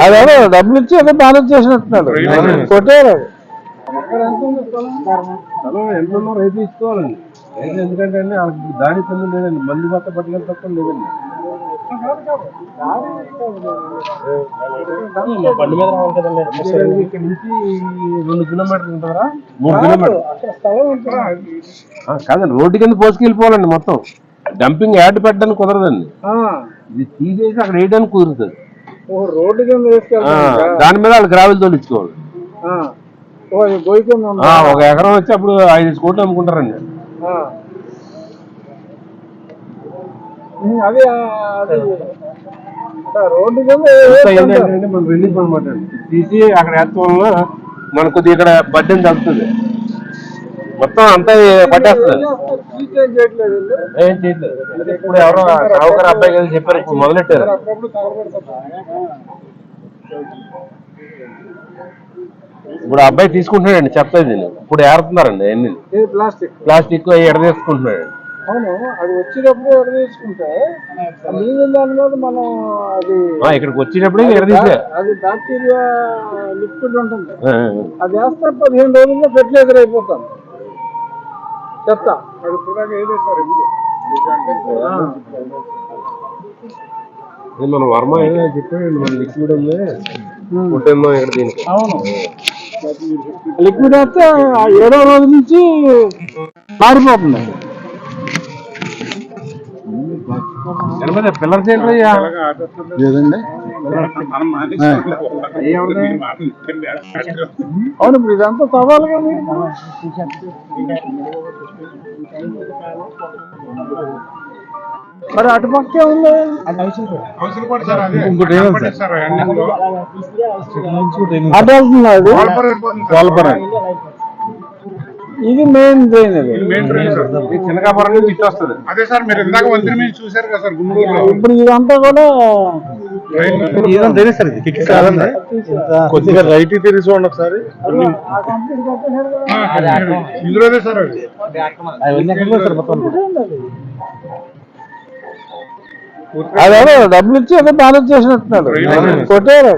అదే డబ్బులు ఇచ్చి ఏదో మేనేజ్ చేసినట్టున్నాడు, కొట్టారు. ఎంత రైతు ఇచ్చుకోవాలండి. రైతు ఎందుకంటే అండి వాళ్ళకి దాని పనులు లేదండి, మందు మొత్త పట్టుకెళ్ళి తప్ప లేదండి. బండి మీద రావాలి కదండి. ఇక్కడ నుంచి 2 కిలోమీటర్లు ఉంటుందా, 3 కిలోమీటర్లు కాదండి. రోడ్డు కింద పోసుకెళ్ళిపోవాలండి. మొత్తం డంపింగ్ యాడ్ పెట్టడానికి కుదరదండి. ఇది తీసేసి అక్కడ వేయడానికి కుదురుతుంది. రోడ్డు కింద దాని మీద వాళ్ళు గ్రావెల్ తోలించుకోవాలి. ఒక ఎకరం వచ్చి అప్పుడు 5 కోట్లు అమ్ముకుంటారండి. అది రోడ్డు కింద ఏంటంటే మనం రిలీఫ్ అనమాట అండి. తీసి అక్కడ వేస్తాం వల్ల మనకు కొద్దిగా ఇక్కడ బడ్డని తగ్గుతుంది. మొత్తం అంతా పట్టేస్తుంది. ఏం చేయట్లేదు. ఇప్పుడు ఎవరో సావుకారు అబ్బాయి కదా చెప్పారు, ఇప్పుడు మొదలెట్టారు. ఇప్పుడు అబ్బాయి తీసుకుంటున్నాడండి, చెప్తాది నేను. ఇప్పుడు ఏరుతున్నారండి అన్ని ప్లాస్టిక్ ఎడ తీసుకుంటున్నాడు. అవును, అది వచ్చేటప్పుడు ఎడ తీసుకుంటే దాని మీద మనం అది ఇక్కడికి వచ్చేటప్పుడు ఎడదీసే అది బ్యాక్టీరియా లిక్విడ్ ఉంటుంది. అది వేస్తే 15 రోజుల్లో ఫెర్టిలైజర్ అయిపోతాం. చెత్త అది మనం వర్మ ఏదో చెప్పాడు, మన లిక్విడ్ ఉంది ఉంటుందో ఇక్కడ దీనికి. అవును, లిక్విడ్ వేస్తే 7వ రోజు నుంచి మారిపోతుంది. పిల్లర్ చేయండి లేదండి. అవును, ఇప్పుడు ఇదంతా సవాలుగా మరి అటుపక్కే ఉంది. అటు వెళ్తున్నది. ఇది మెయిన్ డ్రైన్. చిన్నకాపురం నుంచి ఇటు వస్తుంది. అదే సార్, మీరు ఇందాక వంతెన మీద చూసారు కదా సార్ గుమ్మూరులో. ఇప్పుడు ఇదంతా కూడా కొద్దిగా రైట్ తెలిసి చూడండి ఒకసారి. ఇందులోనే సార్ అదే డబ్బులు ఇచ్చి ఏదో మేనేజ్ చేసినట్టున్నాడు, కొట్టారు.